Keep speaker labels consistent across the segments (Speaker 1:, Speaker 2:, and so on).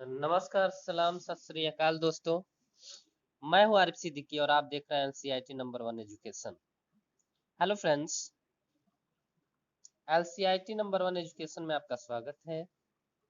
Speaker 1: नमस्कार, सलाम, सत श्री अकाल दोस्तों। मैं हूँ आरिफ सिद्दीकी और आप देख रहे हैं NCERT number one education. Hello friends, NCERT number one education में आपका स्वागत है।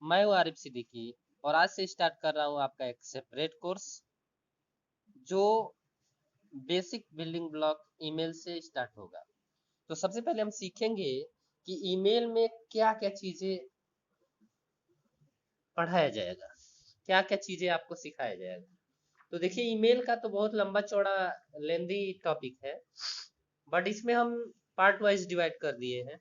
Speaker 1: मैं हूँ आरिफ सिद्दीकी और आज से स्टार्ट कर रहा हूँ आपका एक सेपरेट कोर्स जो बेसिक बिल्डिंग ब्लॉक ईमेल से स्टार्ट होगा। तो सबसे पहले हम सीखेंगे कि ईमेल में क्या क्या चीजें पढ़ाया जाएगा, क्या क्या चीजें आपको सिखाया जाएगा। तो देखिए, ईमेल का तो बहुत लंबा चौड़ा लेंदी टॉपिक है, बट इसमें हम पार्ट वाइज डिवाइड कर दिए हैं।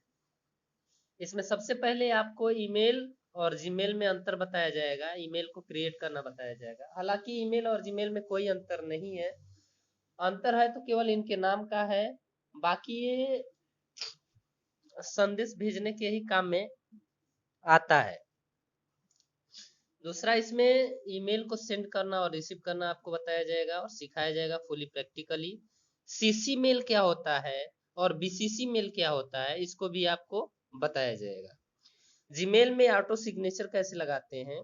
Speaker 1: इसमें सबसे पहले आपको ईमेल और जीमेल में अंतर बताया जाएगा, ईमेल को क्रिएट करना बताया जाएगा। हालांकि ईमेल और जीमेल में कोई अंतर नहीं है, अंतर है तो केवल इनके नाम का है। बाकी ये संदेश भेजने के ही काम में आता है। दूसरा, इसमें ईमेल को सेंड करना और रिसीव करना आपको बताया जाएगा और सिखाया जाएगा फुली प्रैक्टिकली। सीसी मेल क्या होता है और बीसीसी मेल क्या होता है, इसको भी आपको बताया जाएगा। जीमेल में ऑटो सिग्नेचर कैसे लगाते हैं,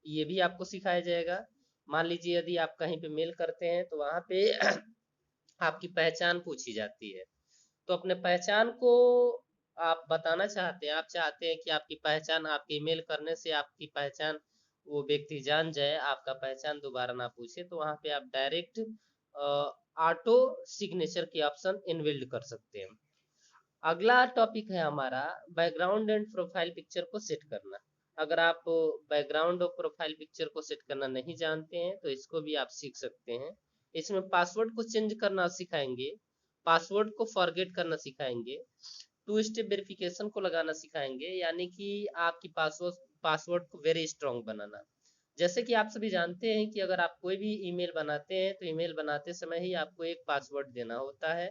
Speaker 1: ये भी आपको सिखाया जाएगा। मान लीजिए यदि आप कहीं पे मेल करते हैं तो वहां पे आपकी पहचान पूछी जाती है, तो अपने पहचान को आप बताना चाहते हैं, आप चाहते हैं कि आपकी पहचान, आपके ईमेल करने से आपकी पहचान वो व्यक्ति जान जाए, आपका पहचान दोबारा ना पूछे, तो वहां पे आप डायरेक्ट ऑटो सिग्नेचर की ऑप्शन इनबिल्ड कर सकते हैं। अगला टॉपिक है हमारा बैकग्राउंड एंड प्रोफाइल पिक्चर को सेट करना। अगर आप बैकग्राउंड और प्रोफाइल पिक्चर को सेट करना नहीं जानते हैं तो इसको भी आप सीख सकते हैं। इसमें पासवर्ड को चेंज करना सिखाएंगे, पासवर्ड को फॉरगेट करना सिखाएंगे, टू स्टेप वेरिफिकेशन को लगाना सिखाएंगे, यानी कि आपकी पासवर्ड पासवर्ड को वेरी स्ट्रांग बनाना। जैसे कि आप सभी जानते हैं कि अगर आप कोई भी ईमेल बनाते हैं तो ईमेल बनाते समय ही आपको एक पासवर्ड देना होता है।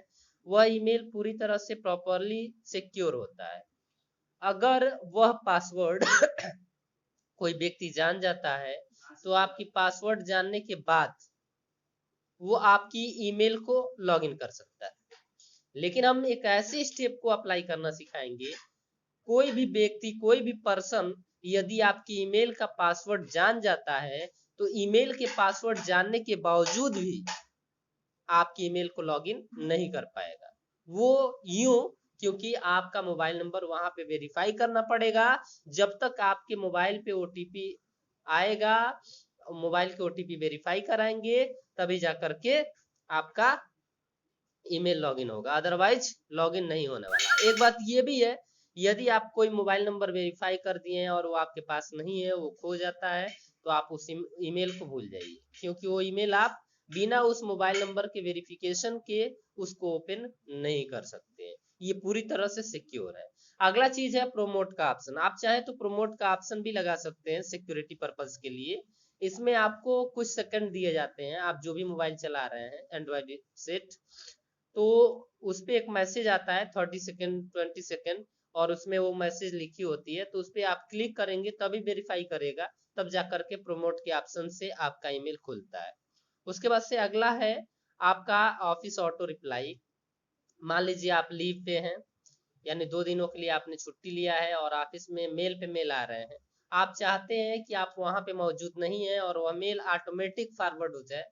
Speaker 1: वह ईमेल पूरी तरह से प्रॉपरली सिक्योर होता है। अगर वह पासवर्ड कोई व्यक्ति जान जाता है तो आपकी पासवर्ड जानने के बाद वो आपकी ईमेल को लॉगिन कर सकता है। लेकिन हम एक ऐसे स्टेप को अप्लाई करना सिखाएंगे, कोई भी व्यक्ति, कोई भी पर्सन यदि आपकी ईमेल का पासवर्ड जान जाता है तो ईमेल के पासवर्ड जानने के बावजूद भी आपकी ईमेल को लॉगिन नहीं कर पाएगा। वो यूं, क्योंकि आपका मोबाइल नंबर वहां पे वेरीफाई करना पड़ेगा। जब तक आपके मोबाइल पे ओटीपी आएगा, मोबाइल के ओटीपी वेरीफाई कराएंगे, तभी जाकर के आपका ईमेल लॉगिन होगा, अदरवाइज लॉगिन नहीं होने वाला। एक बात ये भी है, यदि आप कोई मोबाइल नंबर वेरीफाई कर दिए हैं और वो आपके पास नहीं है, वो खो जाता है, तो आप उस ईमेल को भूल जाइए, क्योंकि वो ईमेल आप बिना उस मोबाइल नंबर के वेरिफिकेशन के उसको ओपन नहीं कर सकते। ये पूरी तरह से सिक्योर है। अगला चीज है प्रोमोट का ऑप्शन। आप चाहे तो प्रोमोट का ऑप्शन भी लगा सकते हैं सिक्योरिटी पर्पज के लिए। इसमें आपको कुछ सेकंड दिए जाते हैं, आप जो भी मोबाइल चला रहे हैं एंड्रॉइड सेट, तो उस पे एक मैसेज आता है 30 सेकेंड 20 सेकेंड, और उसमें वो मैसेज लिखी होती है, तो उस पर आप क्लिक करेंगे तभी वेरीफाई करेगा, तब जाकर के प्रोमोट के ऑप्शन से आपका ईमेल खुलता है। उसके बाद से अगला है आपका ऑफिस ऑटो रिप्लाई। मान लीजिए आप लीव पे हैं, यानी 2 दिनों के लिए आपने छुट्टी लिया है और ऑफिस में मेल पे मेल आ रहे हैं। आप चाहते हैं कि आप वहां पे मौजूद नहीं है और वह मेल ऑटोमेटिक फॉरवर्ड हो जाए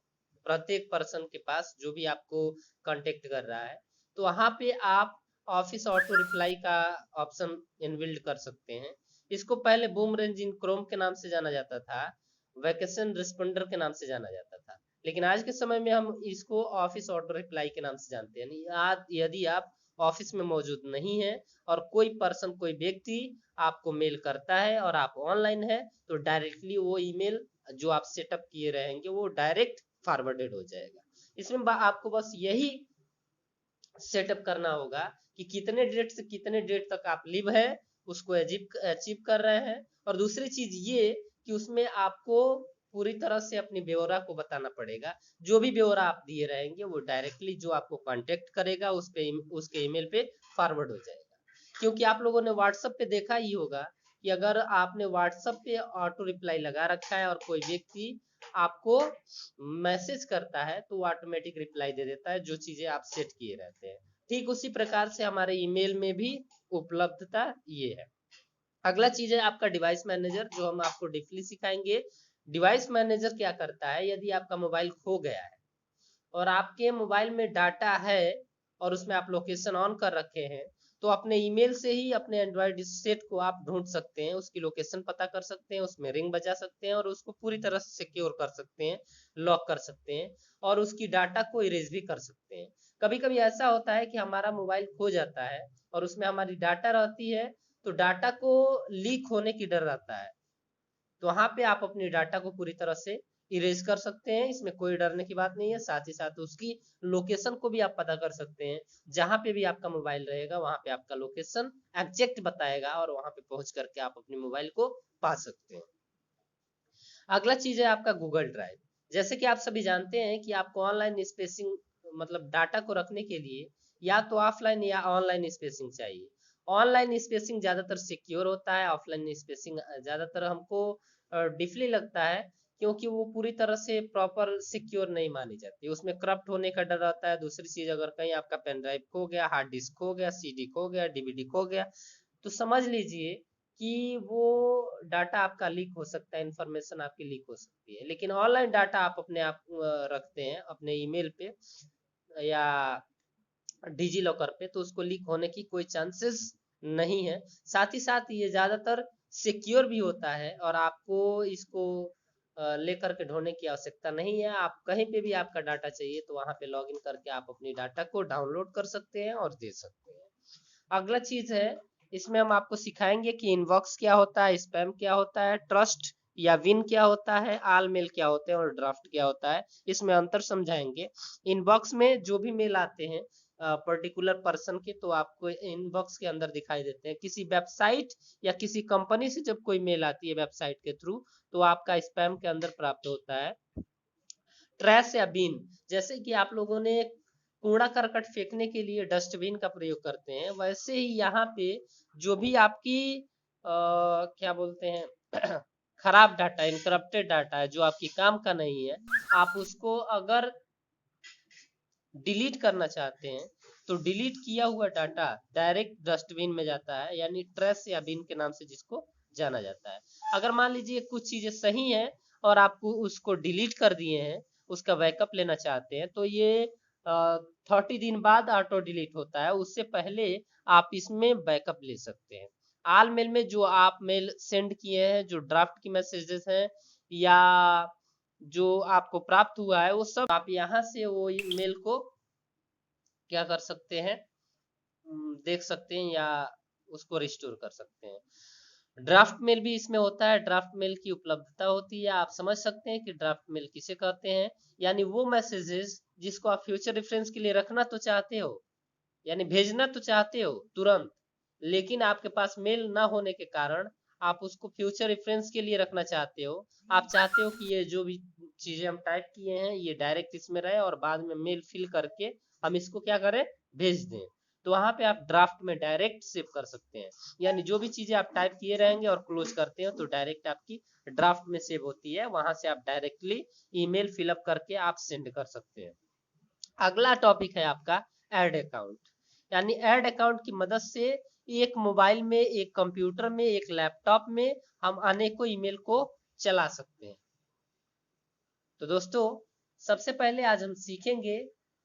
Speaker 1: प्रत्येक पर्सन के पास जो भी आपको कांटेक्ट कर रहा है, तो वहां पे आप ऑफिस ऑटो रिप्लाई का ऑप्शन इनबिल्ड कर सकते हैं। इसको पहले बूम रेंज इन क्रोम के नाम से जाना जाता था, वैकेशन रिस्पोंडर के नाम से जाना जाता था, लेकिन आज के समय में हम इसको ऑफिस ऑटो रिप्लाई के नाम से जानते हैं। यदि आप ऑफिस में मौजूद नहीं है और कोई पर्सन, कोई व्यक्ति आपको मेल करता है और आप ऑनलाइन है, तो डायरेक्टली वो ईमेल जो आप सेटअप किए रहेंगे वो डायरेक्ट फॉरवर्डेड हो जाएगा। इसमें आपको बस यही सेटअप करना होगा कि कितने डेट से कितने डेट तक आप लिव है उसको अचीव कर रहे हैं। और दूसरी चीज ये कि उसमें आपको पूरी तरह से अपनी ब्यौरा को बताना पड़ेगा। जो भी ब्यौरा आप दिए रहेंगे वो डायरेक्टली जो आपको कांटेक्ट करेगा उस पे, उसके ईमेल पे फॉरवर्ड हो जाएगा। क्योंकि आप लोगों ने व्हाट्सएप पे देखा ही होगा कि अगर आपने व्हाट्सएप पे ऑटो रिप्लाई लगा रखा है और कोई व्यक्ति आपको मैसेज करता है तो वो ऑटोमेटिक रिप्लाई दे देता है, जो चीजें आप सेट किए रहते हैं। ठीक उसी प्रकार से हमारे ईमेल में भी उपलब्धता ये है। अगला चीज है आपका डिवाइस मैनेजर, जो हम आपको डीपली सिखाएंगे। डिवाइस मैनेजर क्या करता है, यदि आपका मोबाइल खो गया है और आपके मोबाइल में डाटा है और उसमें आप लोकेशन ऑन कर रखे हैं, तो अपने ईमेल से ही अपने एंड्रॉयड सेट को आप ढूंढ सकते हैं, उसकी लोकेशन पता कर सकते हैं, उसमें रिंग बजा सकते हैं और उसको पूरी तरह से सिक्योर कर सकते हैं, लॉक कर सकते हैं और उसकी डाटा को इरेज भी कर सकते हैं। कभी कभी ऐसा होता है कि हमारा मोबाइल खो जाता है और उसमें हमारी डाटा रहती है, तो डाटा को लीक होने की डर रहता है, तो वहां पे आप अपनी डाटा को पूरी तरह से इरेज कर सकते हैं, इसमें कोई डरने की बात नहीं है। साथ ही साथ उसकी लोकेशन को भी आप पता कर सकते हैं, जहां पे भी आपका मोबाइल रहेगा वहां पे आपका लोकेशन एग्जैक्ट बताएगा और वहां पे पहुंच करके आप अपने मोबाइल को पा सकते हैं। अगला चीज है आपका गूगल ड्राइव। जैसे कि आप सभी जानते हैं कि आपको ऑनलाइन स्पेसिंग मतलब डाटा को रखने के लिए या तो ऑफलाइन या ऑनलाइन स्पेसिंग चाहिए। ऑनलाइन स्पेसिंग ज्यादातर सिक्योर होता है, ऑफलाइन स्पेसिंग ज्यादातर हमको डिफली लगता है, क्योंकि वो पूरी तरह से प्रॉपर सिक्योर नहीं मानी जाती, उसमें करप्ट होने का डर रहता है। दूसरी चीज, अगर कहीं आपका पेन ड्राइव खो गया, हार्ड डिस्क खो गया, सीडी खो गया, डीवीडी खो गया, तो समझ लीजिए कि वो डाटा आपका लीक हो सकता है, इंफॉर्मेशन आपकी लीक हो सकती है। लेकिन ऑनलाइन डाटा आप अपने आप रखते हैं अपने ईमेल पे या डिजी लॉकर पे, तो उसको लीक होने की कोई चांसेस नहीं है। साथ ही साथ ये ज्यादातर सिक्योर भी होता है और आपको इसको लेकर के ढूंढने की आवश्यकता नहीं है। आप कहीं पे भी आपका डाटा चाहिए तो वहां पे लॉगिन करके आप अपनी डाटा को डाउनलोड कर सकते हैं और दे सकते हैं। अगला चीज है, इसमें हम आपको सिखाएंगे कि इनबॉक्स क्या होता है, स्पैम क्या होता है, ट्रस्ट या विन क्या होता है, आल मेल क्या होते हैं और ड्राफ्ट क्या होता है, इसमें अंतर समझाएंगे। इनबॉक्स में जो भी मेल आते हैं पर्टिकुलर पर्सन के, तो आपको इनबॉक्स के अंदर दिखाई देते हैं। किसी वेबसाइट या किसी कंपनी से जब कोई मेल आती है वेबसाइट के थ्रू, तो आपका स्पैम के अंदर प्राप्त होता है। ट्रैश या बीन, जैसे कि आप लोगों ने कूड़ा करकट फेंकने के लिए डस्टबिन का प्रयोग करते हैं, वैसे ही यहाँ पे जो भी आपकी क्या बोलते हैं खराब डाटा, इनकरप्टेड डाटा है जो आपकी काम का नहीं है, आप उसको अगर डिलीट करना चाहते हैं तो डिलीट किया हुआ डाटा डायरेक्ट डस्टबिन में जाता है, यानी ट्रैश या बिन के नाम से जिसको जाना जाता है। अगर मान लीजिए कुछ चीजें सही हैं और आपको उसको डिलीट कर दिए हैं, उसका बैकअप लेना चाहते हैं, तो ये 30 दिन बाद ऑटो डिलीट होता है, उससे पहले आप इसमें बैकअप ले सकते हैं। आल मेल में जो आप मेल सेंड किए हैं, जो ड्राफ्ट की मैसेजेस हैं या जो आपको प्राप्त हुआ है, वो सब आप यहाँ से वो मेल को क्या कर सकते हैं, देख सकते हैं या उसको रिस्टोर कर सकते हैं। ड्राफ्ट मेल भी इसमें होता है, ड्राफ्ट मेल की उपलब्धता होती है। आप समझ सकते हैं कि ड्राफ्ट मेल किसे कहते हैं, यानी वो मैसेजेस जिसको आप फ्यूचर रेफरेंस के लिए रखना तो चाहते हो, यानी भेजना तो चाहते हो तुरंत, लेकिन आपके पास मेल ना होने के कारण आप उसको फ्यूचर रेफरेंस के लिए रखना चाहते हो। आप चाहते हो कि ये जो भी चीजें हम टाइप किए हैं ये डायरेक्ट इसमें रहे और बाद में मेल फिल करके हम इसको क्या करें, भेज दें, तो वहां पे आप ड्राफ्ट में डायरेक्ट सेव कर सकते हैं। यानी जो भी चीजें आप टाइप किए रहेंगे और क्लोज करते हो तो डायरेक्ट आपकी ड्राफ्ट में सेव होती है, वहां से आप डायरेक्टली ईमेल फिलअप करके आप सेंड कर सकते हैं। अगला टॉपिक है आपका एड अकाउंट, यानी एड अकाउंट की मदद से एक मोबाइल में, एक कंप्यूटर में, एक लैपटॉप में हम अनेकों ईमेल को चला सकते हैं। तो दोस्तों, सबसे पहले आज हम सीखेंगे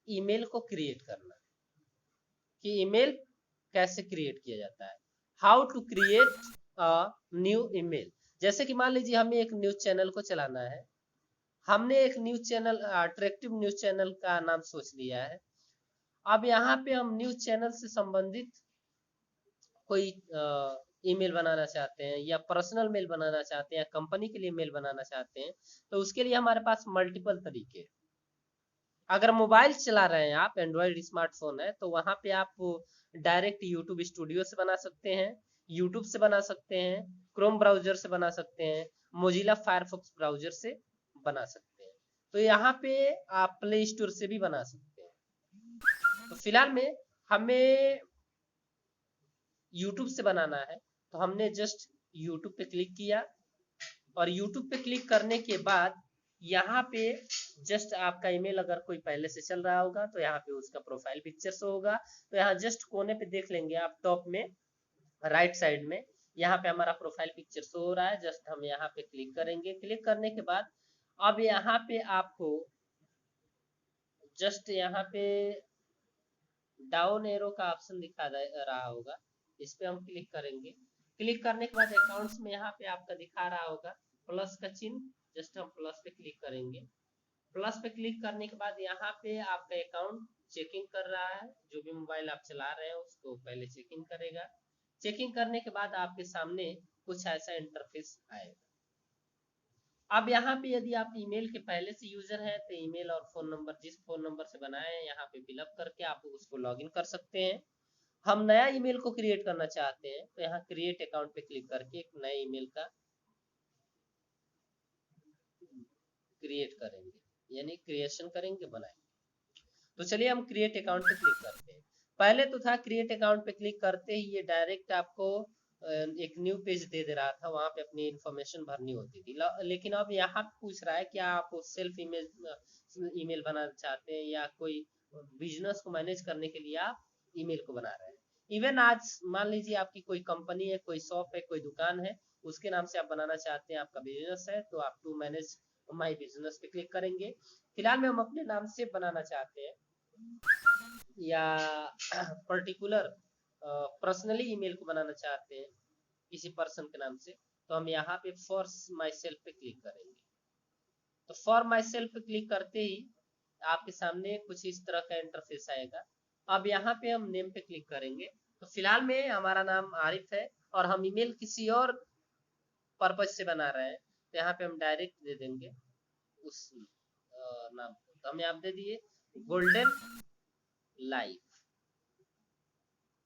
Speaker 1: ईमेल को क्रिएट करना, कि ईमेल कैसे क्रिएट किया जाता है, how to create a new email. जैसे कि मान लीजिए हमें एक न्यूज चैनल को चलाना है, हमने एक news channel, attractive news channel का नाम सोच लिया है। अब यहाँ पे हम न्यूज चैनल से संबंधित कोई ईमेल बनाना चाहते हैं या पर्सनल मेल बनाना चाहते हैं या कंपनी के लिए मेल बनाना चाहते हैं, तो उसके लिए हमारे पास मल्टीपल तरीके। अगर मोबाइल चला रहे हैं आप, एंड्रॉयड स्मार्टफोन है, तो वहां पे आप डायरेक्ट यूट्यूब स्टूडियो से बना सकते हैं, यूट्यूब से बना सकते हैं, क्रोम ब्राउजर से बना सकते हैं, मोजिला फायरफॉक्स ब्राउजर से बना सकते हैं। तो यहाँ पे आप प्ले स्टोर से भी बना सकते हैं। तो फिलहाल में हमें यूट्यूब से बनाना है, तो हमने जस्ट यूट्यूब पे क्लिक किया और यूट्यूब पे क्लिक करने के बाद यहाँ पे जस्ट आपका ईमेल अगर कोई पहले से चल रहा होगा तो यहाँ पे उसका प्रोफाइल पिक्चर शो होगा। तो यहाँ जस्ट कोने पे देख लेंगे आप, टॉप में राइट साइड में यहाँ पे हमारा प्रोफाइल पिक्चर शो हो रहा है। जस्ट हम यहाँ पे क्लिक करेंगे। क्लिक करने के बाद अब यहाँ पे आपको जस्ट यहाँ पे डाउन एरो का ऑप्शन दिखा रहा होगा, इस पे हम क्लिक करेंगे। क्लिक करने के बाद अकाउंट्स में यहाँ पे आपका दिखा रहा होगा प्लस का चिन्ह, जस्ट हम प्लस पे क्लिक करेंगे। प्लस पे क्लिक करने के बाद यहाँ पे आपका अकाउंट चेकिंग कर रहा है, जो भी मोबाइल आप चला रहे हैं उसको पहले चेकिंग करेगा। चेकिंग करने के बाद आपके सामने कुछ ऐसा इंटरफेस आएगा। अब यहाँ पे यदि आप ईमेल के पहले से यूजर हैं तो ईमेल और फोन नंबर, जिस फोन नंबर से बनाए हैं यहाँ पे फिलअप करके आप उसको लॉगिन कर सकते हैं। हम नया ईमेल को क्रिएट करना चाहते हैं तो यहाँ क्रिएट अकाउंट पे क्लिक करके एक नए ईमेल का क्रिएट करेंगे, यानी क्रिएशन करेंगे, बनाएंगे। तो चलिए हम क्रिएट अकाउंट पे क्लिक करते हैं। पहले तो था क्रिएट अकाउंट पे क्लिक करते ही ये डायरेक्ट आपको एक न्यू पेज दे रहा था, वहां पे अपनी इंफॉर्मेशन भरनी होती थी। लेकिन अब यहाँ पूछ रहा है कि आप सेल्फ ईमेल बनाना चाहते हैं या कोई बिजनेस को मैनेज करने के लिए आप ईमेल को बना रहे हैं। इवन आज मान लीजिए आपकी कोई कंपनी है, कोई शॉप है, कोई दुकान है, उसके नाम से आप बनाना चाहते हैं, आपका बिजनेस है, तो आप टू मैनेज माई बिजनेस पे क्लिक करेंगे। फिलहाल में हम अपने नाम से बनाना चाहते हैं या पर्टिकुलर पर्सनली ईमेल को बनाना चाहते हैं किसी पर्सन के नाम से, तो हम यहाँ पे फॉर माई सेल्फ पे क्लिक करेंगे। तो फॉर माई सेल्फ पे क्लिक करते ही आपके सामने कुछ इस तरह का इंटरफेस आएगा। अब यहाँ पे हम नेम पे क्लिक करेंगे। तो फिलहाल में हमारा नाम आरिफ है और हम ईमेल किसी और पर्पज से बना रहे हैं, तो यहाँ पे हम डायरेक्ट दे देंगे उस नाम को। तो हम यहाँ दे दिए गोल्डन लाइफ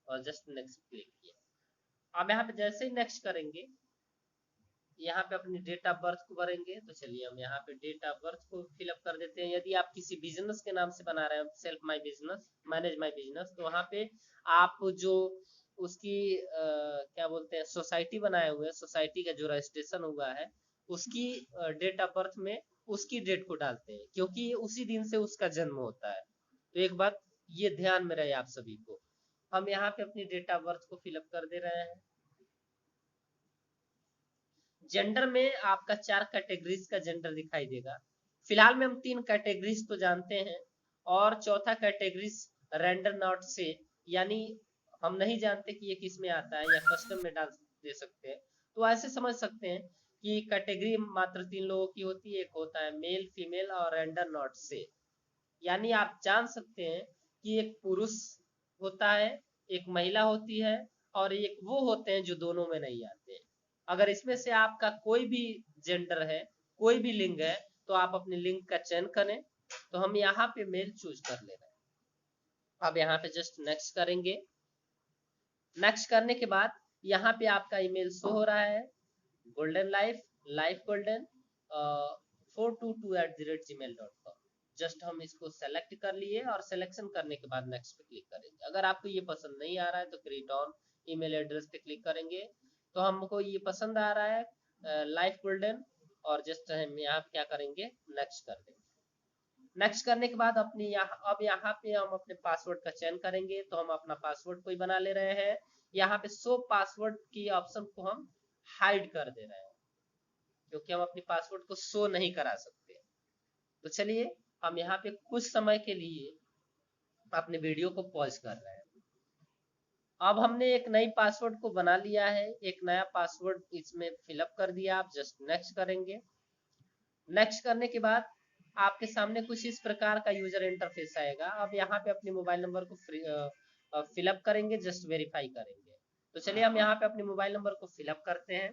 Speaker 1: और जस्ट नेक्स्ट क्लिक किया। अब यहाँ पे जैसे ही नेक्स्ट करेंगे, यहाँ पे अपनी डेट ऑफ बर्थ को भरेंगे। तो चलिए हम यहाँ पे डेट ऑफ बर्थ को फिलअप कर देते हैं। यदि आप किसी बिजनेस के नाम से बना रहे हैं, self my business, manage my business, तो वहाँ पे आप जो उसकी क्या बोलते हैं सोसाइटी बनाए हुए हैं, सोसाइटी का जो रजिस्ट्रेशन हुआ है उसकी डेट ऑफ बर्थ में उसकी डेट को डालते हैं, क्योंकि उसी दिन से उसका जन्म होता है। तो एक बात ये ध्यान में रहे आप सभी को। हम यहाँ पे अपनी डेट ऑफ बर्थ को फिलअप कर दे रहे हैं। जेंडर में आपका 4 कैटेगरीज का जेंडर दिखाई देगा। फिलहाल में हम 3 कैटेगरीज तो जानते हैं और चौथा कैटेगरीज रेंडर नॉट से, यानी हम नहीं जानते कि ये किस में आता है, या कस्टम में डाल दे सकते हैं। तो ऐसे समझ सकते हैं कि कैटेगरी मात्र 3 लोगों की होती है, एक होता है मेल, फीमेल और रेंडर नॉट से। यानी आप जान सकते हैं कि एक पुरुष होता है, एक महिला होती है और एक वो होते हैं जो दोनों में नहीं आते हैं। अगर इसमें से आपका कोई भी जेंडर है, कोई भी लिंग है, तो आप अपने लिंग का चयन करें। तो हम यहाँ पे मेल चूज कर ले रहे हैं। अब यहाँ पे जस्ट नेक्स्ट करेंगे। नेक्स्ट करने के बाद यहाँ पे आपका ईमेल शो हो रहा है golden life, life golden 422@gmail.com। Just हम इसको सेलेक्ट कर लिए और सिलेक्शन करने के बाद नेक्स्ट पे क्लिक करेंगे। अगर आपको ये पसंद नहीं आ रहा है तो क्रिएट ऑन ईमेल एड्रेस पे क्लिक करेंगे। तो हमको ये पसंद आ रहा है लाइफ गोल्डन, और जस्ट हम यहाँ क्या करेंगे नेक्स्ट कर देंगे। नेक्स्ट करने के बाद अपनी अब यहाँ पे हम अपने पासवर्ड का चयन करेंगे। तो हम अपना पासवर्ड कोई बना ले रहे हैं। यहाँ पे शो पासवर्ड की ऑप्शन को हम हाइड कर दे रहे हैं, क्योंकि हम अपनी पासवर्ड को शो नहीं करा सकते। तो चलिए हम यहाँ पे कुछ समय के लिए अपने वीडियो को पॉज कर रहे हैं। अब हमने एक नई पासवर्ड को बना लिया है, एक नया पासवर्ड इसमें फिलअप कर दिया। आप जस्ट नेक्स्ट करेंगे। नेक्स्ट करने के बाद आपके सामने कुछ इस प्रकार का यूजर इंटरफेस आएगा। अब यहाँ पे अपने मोबाइल नंबर को फिलअप करेंगे, जस्ट वेरीफाई करेंगे। तो चलिए हम यहाँ पे अपने मोबाइल नंबर को फिलअप करते हैं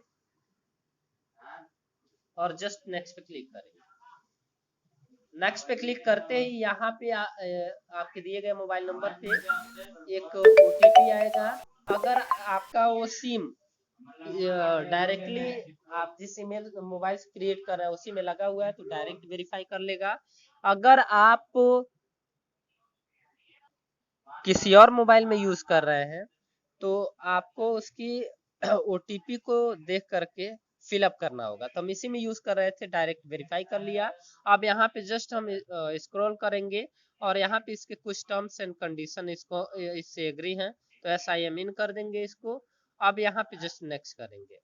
Speaker 1: और जस्ट नेक्स्ट पे क्लिक करेंगे। नेक्स्ट पे क्लिक करते ही यहाँ पे आपके दिए गए मोबाइल नंबर पे एक ओटीपी आएगा। अगर आपका वो सिम डायरेक्टली आप जिस ईमेल मोबाइल से क्रिएट कर रहे हैं उसी में लगा हुआ है तो डायरेक्ट वेरीफाई कर लेगा। अगर आप किसी और मोबाइल में यूज कर रहे हैं तो आपको उसकी ओटीपी को देख करके फिलअप करना होगा। तो हम इसी में यूज कर रहे थे, डायरेक्ट वेरीफाई कर लिया। अब यहाँ पे जस्ट हम स्क्रॉल करेंगे और यहाँ पे इसके कुछ टर्म्स एंड कंडीशन इसको इससे एग्री हैं, तो एस आई एम इन कर देंगे इसको। अब यहाँ पे जस्ट नेक्स्ट करेंगे।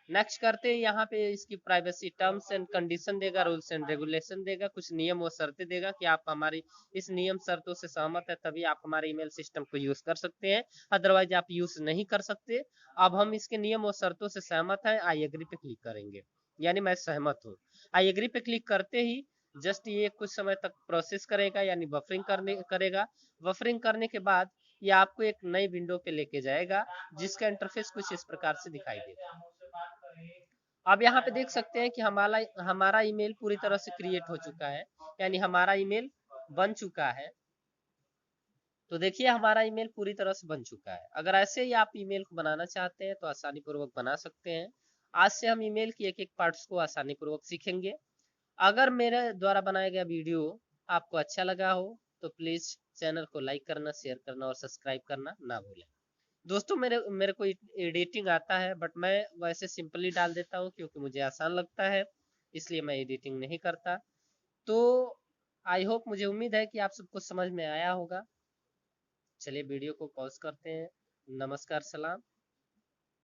Speaker 1: नेक्स्ट करते हैं, यहाँ पे इसकी प्राइवेसी टर्म्स एंड कंडीशन देगा, रूल्स एंड रेगुलेशन देगा, कुछ नियम और शर्तें देगा कि आप हमारी इस नियम शर्तों से सहमत है तभी आप हमारे ईमेल सिस्टम को यूज कर सकते हैं, अदरवाइज आप यूज नहीं कर सकते। अब हम इसके नियम और शर्तों से सहमत हैं, आई एग्री पे क्लिक करेंगे, यानी मैं सहमत हूँ। आई एग्री पे क्लिक करते ही जस्ट ये कुछ समय तक प्रोसेस करेगा, यानी बफरिंग करेगा। बफरिंग करने के बाद ये आपको एक नई विंडो पे लेके जाएगा, जिसका इंटरफेस कुछ इस प्रकार से दिखाई देगा। अब यहाँ पे देख सकते हैं कि हमारा ईमेल पूरी तरह से क्रिएट हो चुका है, यानी हमारा ईमेल बन चुका है। तो देखिए हमारा ईमेल पूरी तरह से बन चुका है। अगर ऐसे ही आप ईमेल को बनाना चाहते हैं तो आसानी पूर्वक बना सकते हैं। आज से हम ईमेल की एक एक पार्ट्स को आसानी पूर्वक सीखेंगे। अगर मेरे द्वारा बनाया गया वीडियो आपको अच्छा लगा हो तो प्लीज चैनल को लाइक करना, शेयर करना और सब्सक्राइब करना ना भूलें। दोस्तों मेरे मेरे को एडिटिंग आता है, बट मैं वैसे सिंपली डाल देता हूँ क्योंकि मुझे आसान लगता है, इसलिए मैं एडिटिंग नहीं करता। तो आई होप, मुझे उम्मीद है कि आप सबको समझ में आया होगा। चलिए वीडियो को पॉज करते हैं। नमस्कार, सलाम।